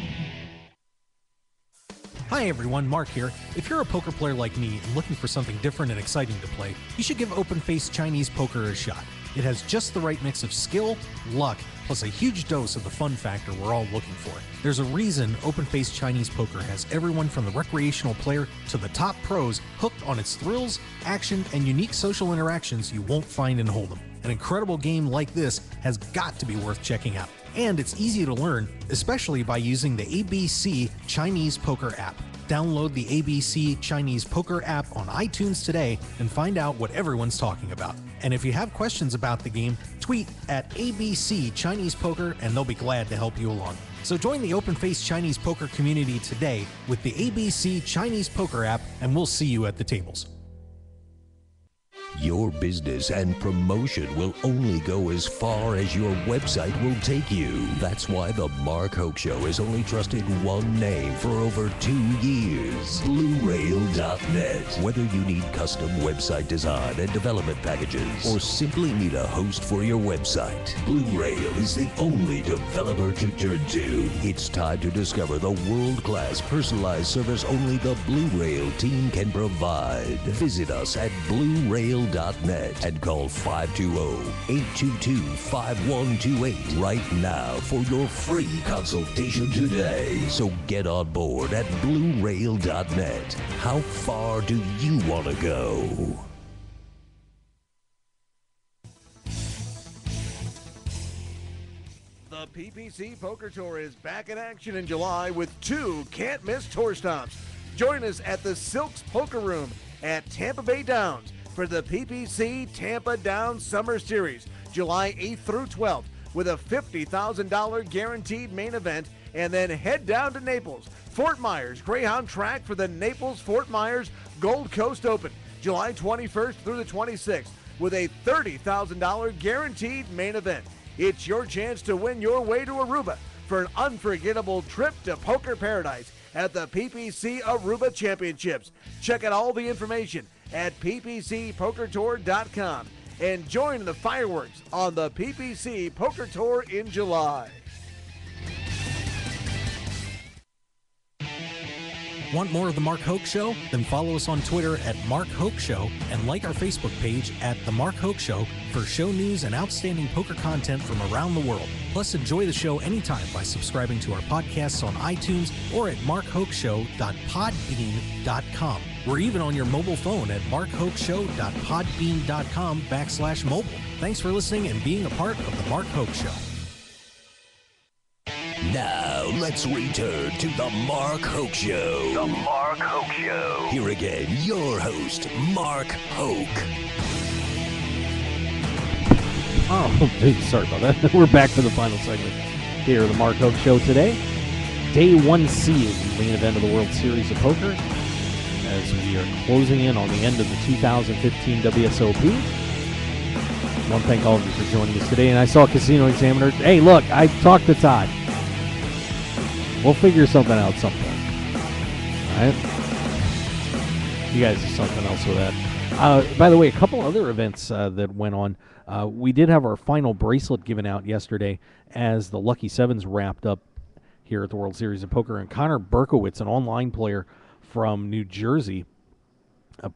Hi everyone, Mark here. If you're a poker player like me and looking for something different and exciting to play, you should give Open-Face Chinese Poker a shot. It has just the right mix of skill, luck, plus a huge dose of the fun factor we're all looking for. There's a reason Open-Face Chinese Poker has everyone from the recreational player to the top pros hooked on its thrills, action, and unique social interactions you won't find in Hold'em. An incredible game like this has got to be worth checking out. And it's easy to learn, especially by using the ABC Chinese Poker app. Download the ABC Chinese Poker app on iTunes today and find out what everyone's talking about. And if you have questions about the game, tweet at ABC Chinese Poker and they'll be glad to help you along. So join the Open-Face Chinese Poker community today with the ABC Chinese Poker app, and we'll see you at the tables. Your business and promotion will only go as far as your website will take you. That's why the Mark Hoke Show has only trusted one name for over 2 years, BlueRail.net. Whether you need custom website design and development packages, or simply need a host for your website, Blue Rail is the only developer to turn to. It's time to discover the world-class personalized service only the Blue Rail team can provide. Visit us at BlueRail.net and call 520-822-5128 right now for your free consultation today. So get on board at BlueRail.net. How far do you want to go? The PPC Poker Tour is back in action in July with 2 can't-miss tour stops. Join us at the Silks Poker Room at Tampa Bay Downs for the PPC Tampa Downs Summer Series, July 8th through 12th, with a $50,000 guaranteed main event, and then head down to Naples, Fort Myers Greyhound Track for the Naples-Fort Myers Gold Coast Open, July 21st through the 26th, with a $30,000 guaranteed main event. It's your chance to win your way to Aruba for an unforgettable trip to poker paradise at the PPC Aruba Championships. Check out all the information at ppcpokertour.com and join the fireworks on the PPC Poker Tour in July. Want more of The Mark Hoke Show? Then follow us on Twitter at Mark Hoke Show and like our Facebook page at The Mark Hoke Show for show news and outstanding poker content from around the world. Plus, enjoy the show anytime by subscribing to our podcasts on iTunes or at markhokeshow.podbean.com. We're even on your mobile phone at markhokeshow.podbean.com/mobile. Thanks for listening and being a part of The Mark Hoke Show. Now, let's return to the Mark Hoke Show. The Mark Hoke Show. Here again, your host, Mark Hoke. Oh, sorry about that. We're back for the final segment here, the Mark Hoke Show today. Day 1C is the main event of the World Series of Poker, as we are closing in on the end of the 2015 WSOP. I want to thank all of you for joining us today. And I saw Casino Examiner. Hey, look, I talked to Todd. We'll figure something out sometime. All right? You guys do something else with that. By the way, a couple other events that went on. We did have our final bracelet given out yesterday as the Lucky Sevens wrapped up here at the World Series of Poker. And Connor Berkowitz, an online player from New Jersey,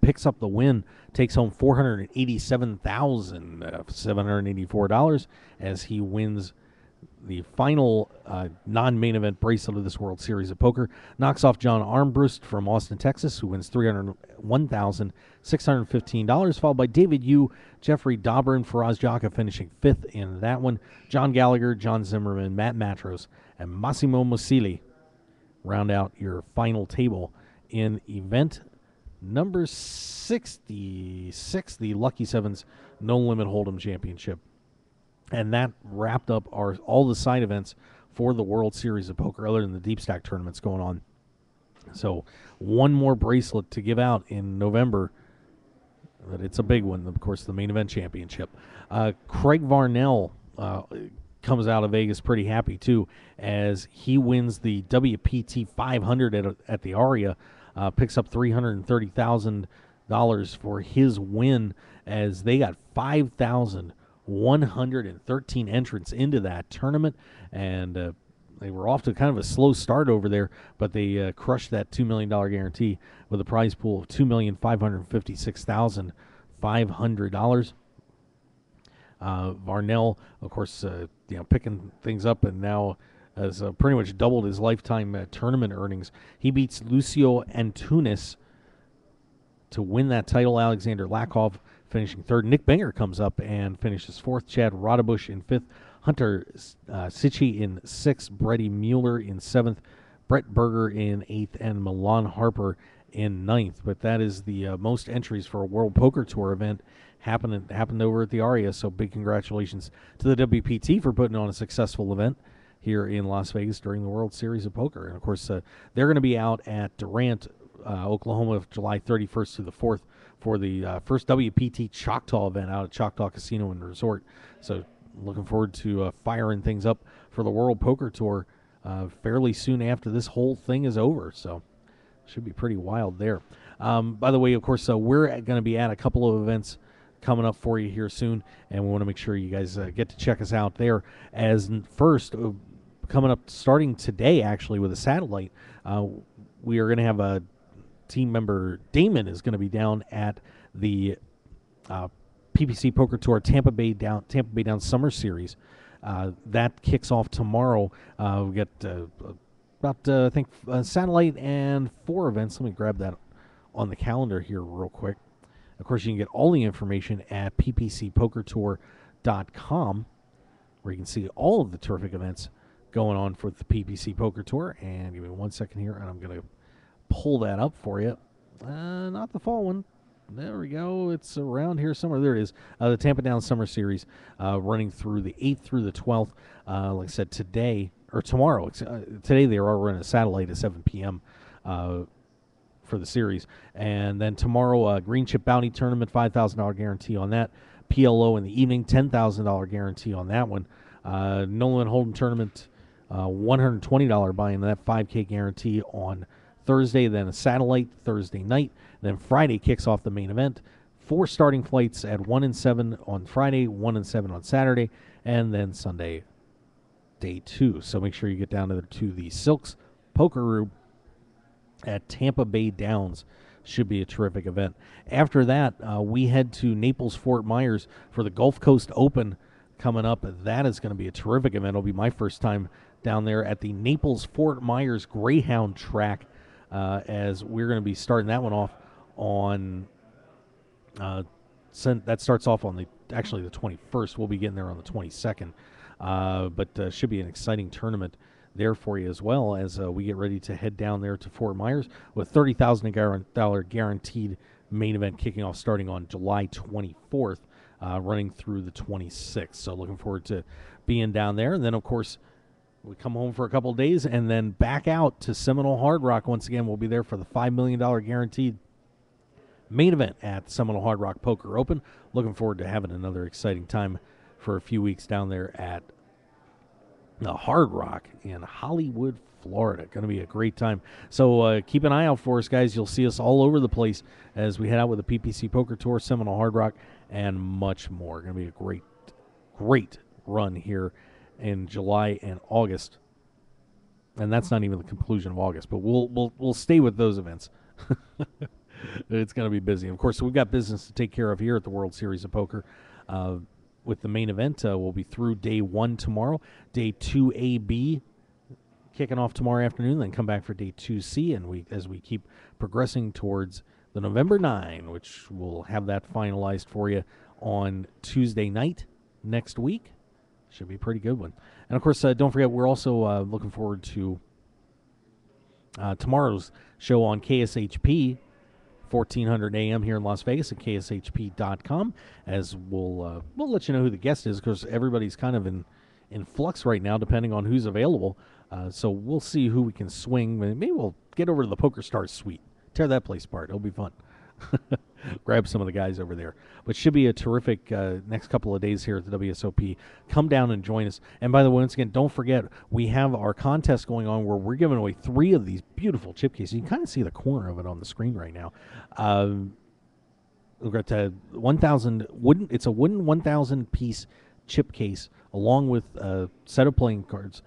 picks up the win, takes home $487,784 as he wins the final non-main event bracelet of this World Series of Poker. Knocks off John Armbrust from Austin, Texas, who wins $301,615, followed by David Yu, Jeffrey Dauber, and Faraz Jaka finishing 5th in that one. John Gallagher, John Zimmerman, Matt Matros, and Massimo Musili round out your final table in event number 66, the Lucky Sevens No Limit Hold'em Championship. And that wrapped up all the side events for the World Series of Poker, other than the Deep Stack tournaments going on. So one more bracelet to give out in November, but it's a big one, of course, the main event championship. Craig Varnell comes out of Vegas pretty happy, too, as he wins the WPT 500 at the Aria, picks up $330,000 for his win, as they got 5,113 entrants into that tournament, and they were off to kind of a slow start over there, but they crushed that $2 million guarantee with a prize pool of $2,556,500. Varnell, of course, picking things up, and now has pretty much doubled his lifetime tournament earnings. He beats Lucio Antunes to win that title. Alexander Lakov finishing 3rd. Nick Banger comes up and finishes 4th. Chad Rodebush in 5th. Hunter Sitchi in 6th. Brady Mueller in 7th. Brett Berger in 8th. And Milan Harper in 9th. But that is the most entries for a World Poker Tour event happened over at the Aria. So big congratulations to the WPT for putting on a successful event here in Las Vegas during the World Series of Poker. And, of course, they're going to be out at Durant, Oklahoma, July 31st to the 4th for the first WPT Choctaw event out at Choctaw Casino and Resort. So looking forward to firing things up for the World Poker Tour fairly soon after this whole thing is over. So should be pretty wild there. By the way, of course, we're going to be at a couple of events coming up for you here soon, and we want to make sure you guys get to check us out there. As first, coming up starting today, actually, with a satellite, we are going to have a team member, Damon, is going to be down at the PPC Poker Tour Tampa Bay Down Summer Series. That kicks off tomorrow. We got about I think satellite and 4 events. Let me grab that on the calendar here real quick. Of course, you can get all the information at ppcpokertour.com, where you can see all of the terrific events going on for the PPC Poker Tour. And give me 1 second here, and I'm going to pull that up for you. Not the fall one. There we go. It's around here somewhere. There it is. The Tampa Down Summer Series running through the 8th through the 12th. Like I said, tomorrow. Today they are running a satellite at 7 p.m. For the series. And then tomorrow, Green Chip Bounty Tournament, $5,000 guarantee on that. PLO in the evening, $10,000 guarantee on that one. No Limit Hold'em Tournament, $120 buy-in, that $5K guarantee on Thursday. Then a satellite Thursday night. Then Friday kicks off the main event. 4 starting flights at 1 and 7 on Friday, 1 and 7 on Saturday, and then Sunday, day 2. So make sure you get down to the Silks Poker Room at Tampa Bay Downs. Should be a terrific event. After that, we head to Naples, Fort Myers for the Gulf Coast Open coming up. That is going to be a terrific event. It'll be my first time down there at the Naples, Fort Myers Greyhound track, as we're going to be starting that one off on that starts off on the 21st. We'll be getting there on the 22nd. But should be an exciting tournament there for you, as well as we get ready to head down there to Fort Myers with $30,000 guaranteed main event kicking off starting on July 24th, running through the 26th. So looking forward to being down there. And then, of course, we come home for a couple of days and then back out to Seminole Hard Rock once again. We'll be there for the $5 million guaranteed main event at Seminole Hard Rock Poker Open. Looking forward to having another exciting time for a few weeks down there at the Hard Rock in Hollywood, Florida. Going to be a great time. So keep an eye out for us, guys. You'll see us all over the place as we head out with the PPC Poker Tour, Seminole Hard Rock, and much more. Going to be a great, great run here in July and August. And that's not even the conclusion of August, but we'll stay with those events. It's going to be busy. Of course, we've got business to take care of here at the World Series of Poker. With the main event, we'll be through day 1 tomorrow. Day 2AB kicking off tomorrow afternoon, then come back for day 2C, and as we keep progressing towards the November 9, which we'll have that finalized for you on Tuesday night next week. Should be a pretty good one. And, of course, don't forget, we're also looking forward to tomorrow's show on KSHP, 1400 AM here in Las Vegas at kshp.com, as we'll let you know who the guest is, because everybody's kind of in flux right now, depending on who's available. So we'll see who we can swing. Maybe we'll get over to the Poker Stars suite. Tear that place apart. It'll be fun. Grab some of the guys over there. But should be a terrific next couple of days here at the WSOP. Come down and join us. And by the way, once again, don't forget, we have our contest going on where we're giving away 3 of these beautiful chip cases. You can kind of see the corner of it on the screen right now. We've got 1,000 wooden. It's a wooden 1,000 piece chip case along with a set of playing cards.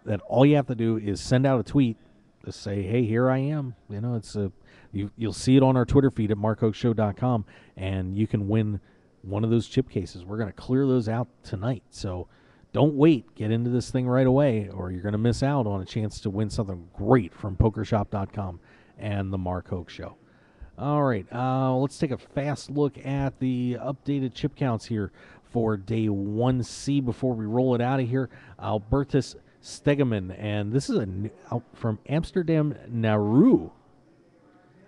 That all you have to do is send out a tweet to say, "Hey, here I am." You know, it's you'll see it on our Twitter feed at markhokeshow.com, and you can win one of those chip cases. We're going to clear those out tonight, so don't wait. Get into this thing right away, or you're going to miss out on a chance to win something great from PokerShop.com and the Mark Hoke Show. All right, let's take a fast look at the updated chip counts here for day 1C before we roll it out of here. Albertus Stegeman, and this is from Amsterdam, Nauru.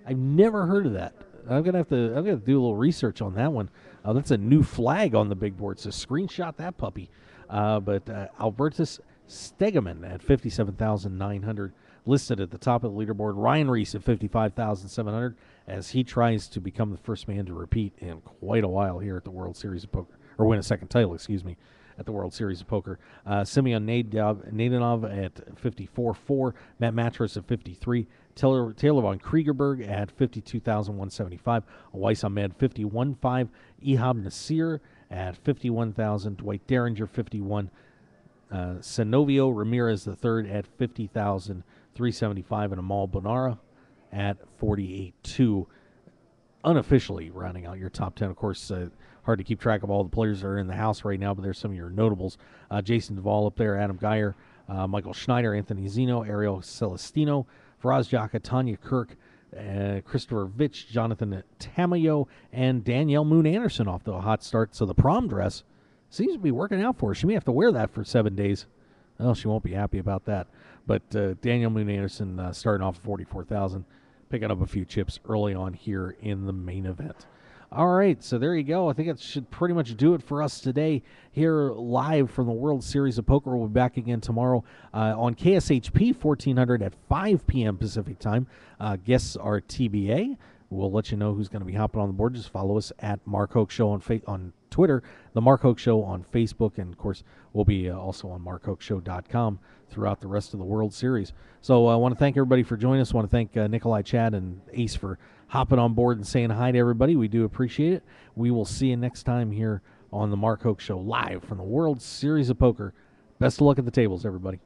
I've never heard of that. I'm gonna have to do a little research on that one. That's a new flag on the big board, so screenshot that puppy. But Albertus Stegeman at 57,900, listed at the top of the leaderboard. Ryan Reese at 55,700, as he tries to become the first man to repeat in quite a while here at the World Series of Poker, or win a second title, excuse me, at the World Series of Poker. Simeon Nadanov at 54.4, Matt Matras at 53, Taylor von Kriegerberg at 52,175, Weiss Ahmed 51.5, Ihab Nasir at 51,000, Dwight Derringer 51, Senovio Ramirez III at 50,375, and Amal Bonara at 48.2. Unofficially rounding out your top 10. Of course, hard to keep track of all the players that are in the house right now, but there's some of your notables. Jason Duvall up there, Adam Geyer, Michael Schneider, Anthony Zeno, Ariel Celestino, Faraz Jaka, Tanya Kirk, Christopher Vitch, Jonathan Tamayo, and Danielle Moon Anderson off to a hot start. So the prom dress seems to be working out for her. She may have to wear that for 7 days. Well, she won't be happy about that. But Danielle Moon Anderson starting off at 44,000, picking up a few chips early on here in the main event. All right, so there you go. I think that should pretty much do it for us today here live from the World Series of Poker. We'll be back again tomorrow on KSHP 1400 at 5 p.m. Pacific time. Guests are TBA. We'll let you know who's going to be hopping on the board. Just follow us at Mark Hoke Show on Twitter, the Mark Hoke Show on Facebook, and, of course, we'll be also on markhokeshow.com throughout the rest of the World Series. So I want to thank everybody for joining us. I want to thank Nikolai, Chad, and Ace for hopping on board and saying hi to everybody. We do appreciate it. We will see you next time here on the Mark Hoke Show live from the World Series of Poker. Best of luck at the tables, everybody.